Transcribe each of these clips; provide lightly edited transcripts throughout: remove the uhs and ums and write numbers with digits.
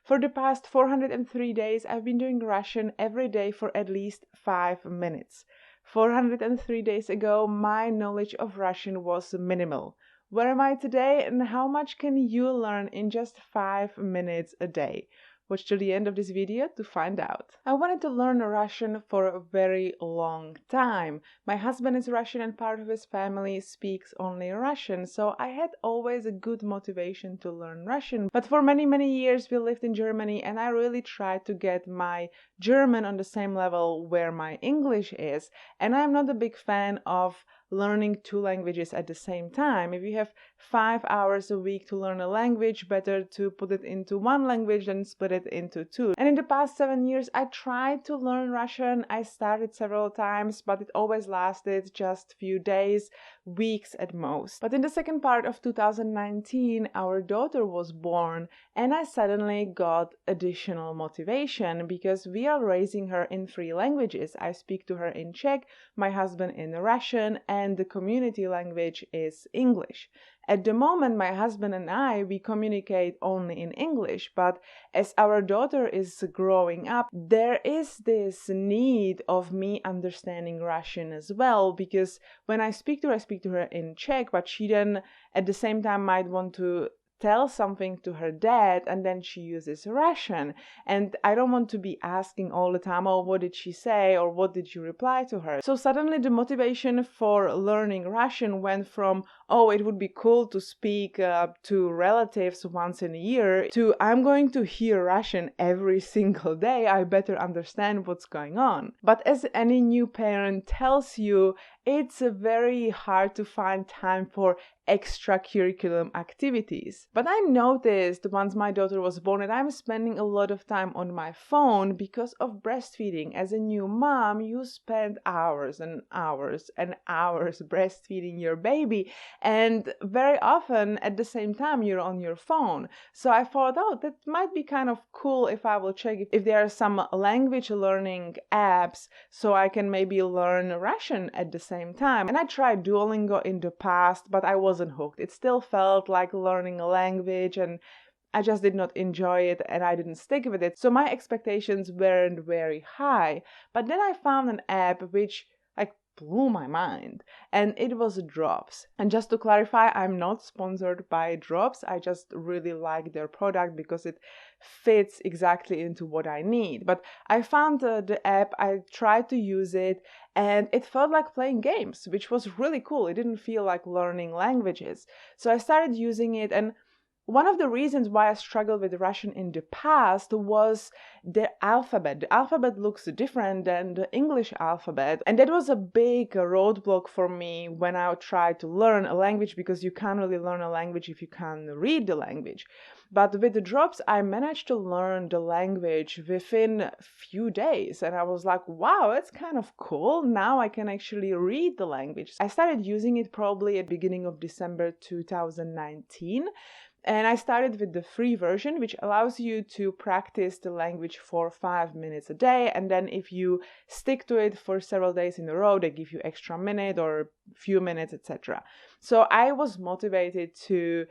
For the past 403 days, I've been doing Russian every day for at least 5 minutes. 403 days ago, my knowledge of Russian was minimal. Where am I today, and how much can you learn in just 5 minutes a day? Watch till the end of this video to find out. I wanted to learn Russian for a very long time. My husband is Russian and part of his family speaks only Russian, so I had always a good motivation to learn Russian. But for many years we lived in Germany, and I really tried to get my German on the same level where my English is, and I'm not a big fan of learning 2 languages at the same time. If you have 5 hours a week to learn a language, better to put it into 1 language than split it into 2. And in the past 7 years, I tried to learn Russian. I started several times, but it always lasted just few days, weeks at most. But in the second part of 2019, our daughter was born, and I suddenly got additional motivation because we are raising her in 3 languages. I speak to her in Czech, my husband in Russian, and the community language is English. At the moment, my husband and I, we communicate only in English, but as our daughter is growing up, there is this need of me understanding Russian as well, because when I speak to her in Czech, but she then at the same time might want to tell something to her dad, and then she uses Russian, and I don't want to be asking all the time, oh, what did she say, or what did you reply to her? So suddenly the motivation for learning Russian went from, oh, it would be cool to speak to relatives once in a year, to I'm going to hear Russian every single day, I better understand what's going on. But as any new parent tells you, it's very hard to find time for extracurricular activities. But I noticed once my daughter was born that I'm spending a lot of time on my phone because of breastfeeding. As a new mom, you spend hours and hours and hours breastfeeding your baby, and very often at the same time you're on your phone. So I thought, oh, that might be kind of cool if I will check if there are some language learning apps so I can maybe learn Russian at the same time. And I tried Duolingo in the past, but I wasn't hooked. It still felt like learning a language, and I just did not enjoy it, and I didn't stick with it. So my expectations weren't very high. But then I found an app which blew my mind, and it was Drops. And just to clarify, I'm not sponsored by Drops. I just really like their product because it fits exactly into what I need. But I found the app, I tried to use it, and it felt like playing games, which was really cool. It didn't feel like learning languages. So I started using it, and one of the reasons why I struggled with Russian in the past was the alphabet. The alphabet looks different than the English alphabet, and that was a big roadblock for me when I tried to learn a language, because you can't really learn a language if you can't read the language. But with the Drops, I managed to learn the language within a few days, and I was like, wow, that's kind of cool. Now I can actually read the language. I started using it probably at the beginning of December 2019. And I started with the free version, which allows you to practice the language for 5 minutes a day. And then if you stick to it for several days in a row, they give you extra minute or few minutes, etc. So I was motivated to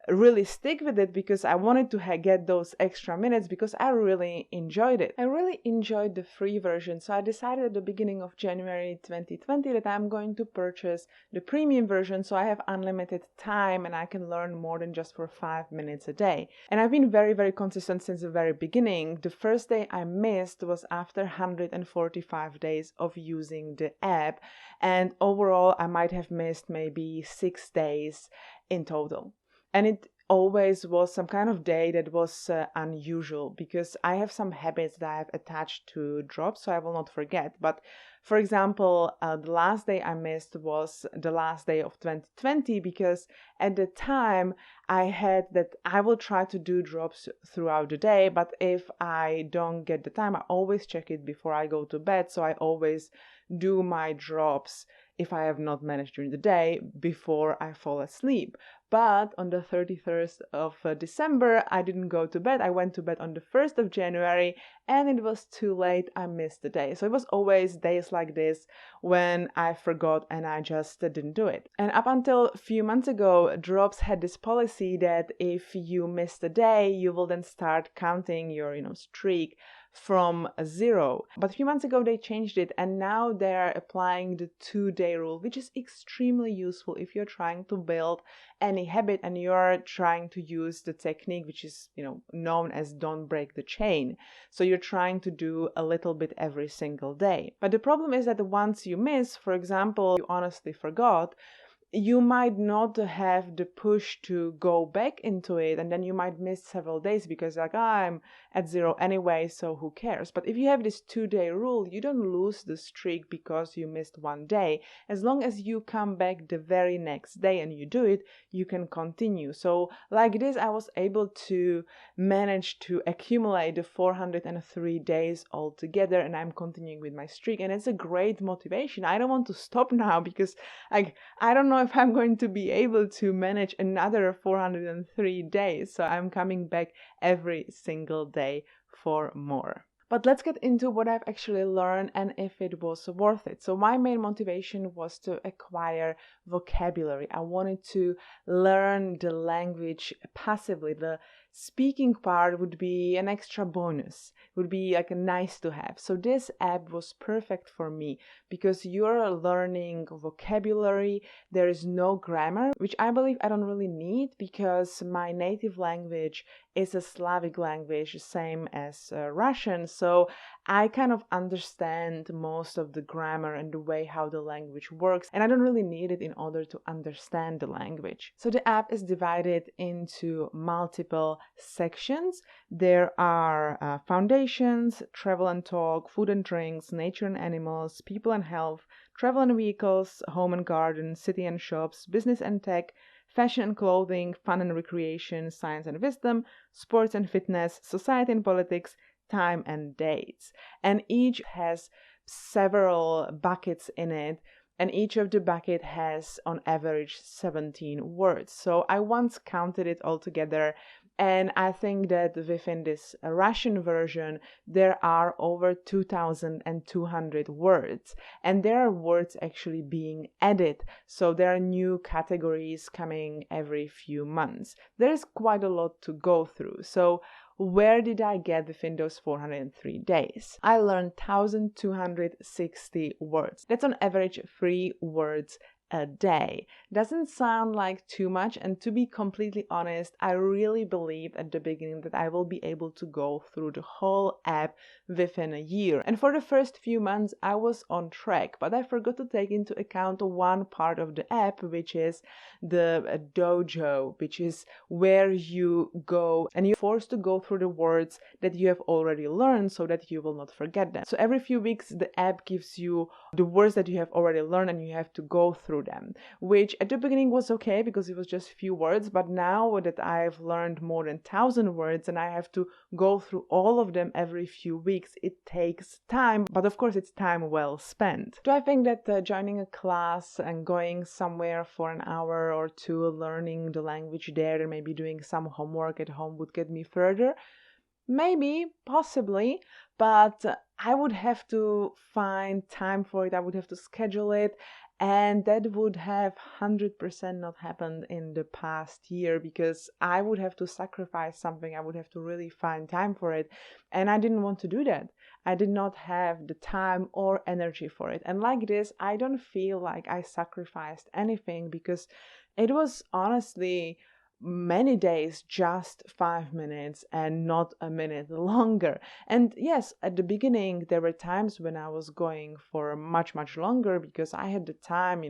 really stick with it because I wanted to get those extra minutes, because I really enjoyed it. I really enjoyed the free version, so I decided at the beginning of January 2020 that I'm going to purchase the premium version, so I have unlimited time and I can learn more than just for 5 minutes a day. And I've been very consistent since the very beginning. The first day I missed was after 145 days of using the app, and overall I might have missed maybe 6 days in total. And it always was some kind of day that was unusual, because I have some habits that I have attached to Drops, so I will not forget. But for example, the last day I missed was the last day of 2020, because at the time I had that I will try to do Drops throughout the day, but if I don't get the time, I always check it before I go to bed, so I always do my Drops if I have not managed during the day before I fall asleep. But on the 31st of December, I didn't go to bed. I went to bed on the 1st of January, and it was too late. I missed the day. So it was always days like this when I forgot and I just didn't do it. And up until a few months ago, Drops had this policy that if you miss a day, you will then start counting your, streak from 0. But a few months ago they changed it, and now they're applying the 2-day rule, which is extremely useful if you're trying to build any habit and you're trying to use the technique which is known as don't break the chain. So you're trying to do a little bit every single day. But the problem is that once you miss, for example, you honestly forgot, you might not have the push to go back into it, and then you might miss several days because I'm at 0 anyway, so who cares? But if you have this 2-day rule, you don't lose the streak because you missed one day. As long as you come back the very next day and you do it, you can continue. So like this, I was able to manage to accumulate the 403 days altogether, and I'm continuing with my streak, and it's a great motivation. I don't want to stop now because I don't know if I'm going to be able to manage another 403 days. So I'm coming back every single day for more. But let's get into what I've actually learned and if it was worth it. So my main motivation was to acquire vocabulary. I wanted to learn the language passively. The speaking part would be an extra bonus, would be like a nice to have. So this app was perfect for me because you're learning vocabulary. There is no grammar, which I believe I don't really need because my native language is a Slavic language, same as Russian. So I kind of understand most of the grammar and the way how the language works, and I don't really need it in order to understand the language. So the app is divided into multiple sections. There are foundations, travel and talk, food and drinks, nature and animals, people and health, travel and vehicles, home and garden, city and shops, business and tech, fashion and clothing, fun and recreation, science and wisdom, sports and fitness, society and politics, time and dates. And each has several buckets in it, and each of the bucket has on average 17 words. So I once counted it all together, and I think that within this Russian version, there are over 2,200 words. And there are words actually being added. So there are new categories coming every few months. There is quite a lot to go through. So where did I get within those 403 days? I learned 1,260 words. That's on average 3 words a day. Doesn't sound like too much, and to be completely honest, I really believed at the beginning that I will be able to go through the whole app within a year. And for the first few months I was on track, but I forgot to take into account one part of the app, which is the dojo, which is where you go and you're forced to go through the words that you have already learned so that you will not forget them. So every few weeks the app gives you the words that you have already learned and you have to go through them, which at the beginning was okay because it was just few words, but now that I've learned more than 1,000 words and I have to go through all of them every few weeks, it takes time, but of course it's time well spent. Do I think that joining a class and going somewhere for an hour or two learning the language there and maybe doing some homework at home would get me further? Maybe, possibly, but I would have to find time for it. I would have to schedule it, and that would have 100% not happened in the past year because I would have to sacrifice something. I would have to really find time for it, and I didn't want to do that. I did not have the time or energy for it. And like this, I don't feel like I sacrificed anything because it was honestly many days just 5 minutes and not a minute longer. And yes, at the beginning there were times when I was going for much longer because I had the time,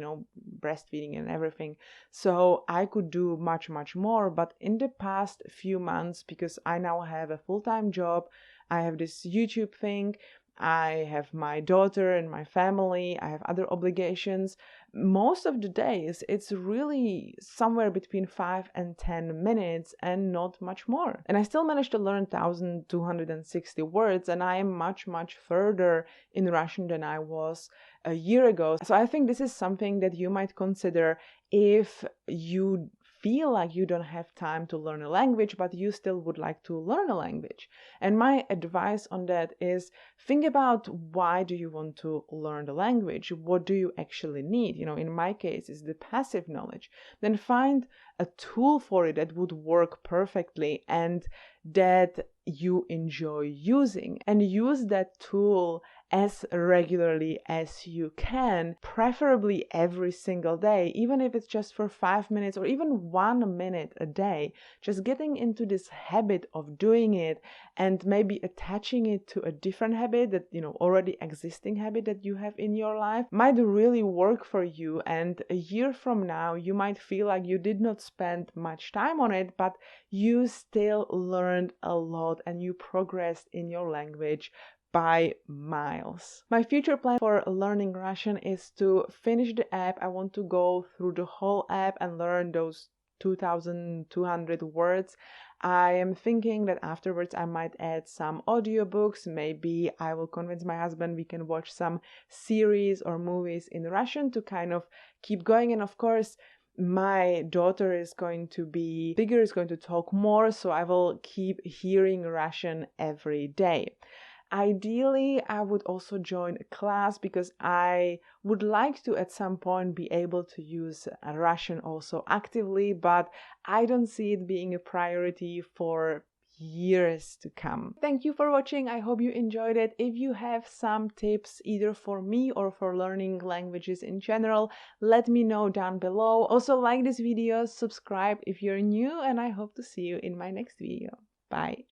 breastfeeding and everything, so I could do much more. But in the past few months, because I now have a full-time job, I have this YouTube thing, I have my daughter and my family, I have other obligations. Most of the days, it's really somewhere between 5 and 10 minutes and not much more. And I still managed to learn 1,260 words, and I am much further in Russian than I was a year ago. So I think this is something that you might consider if you feel like you don't have time to learn a language, but you still would like to learn a language. And my advice on that is think about why do you want to learn the language? What do you actually need? In my case, is the passive knowledge. Then find a tool for it that would work perfectly and that you enjoy using, and use that tool as regularly as you can, preferably every single day, even if it's just for 5 minutes or even 1 minute a day. Just getting into this habit of doing it and maybe attaching it to a different habit that, already existing habit that you have in your life might really work for you. And a year from now, you might feel like you did not spend much time on it, but you still learned a lot and you progressed in your language by miles. My future plan for learning Russian is to finish the app. I want to go through the whole app and learn those 2,200 words. I am thinking that afterwards I might add some audiobooks. Maybe I will convince my husband we can watch some series or movies in Russian to kind of keep going. And of course, my daughter is going to be bigger, is going to talk more, so I will keep hearing Russian every day. Ideally, I would also join a class because I would like to at some point be able to use Russian also actively, but I don't see it being a priority for years to come. Thank you for watching. I hope you enjoyed it. If you have some tips either for me or for learning languages in general, let me know down below. Also, like this video, subscribe if you're new, and I hope to see you in my next video. Bye.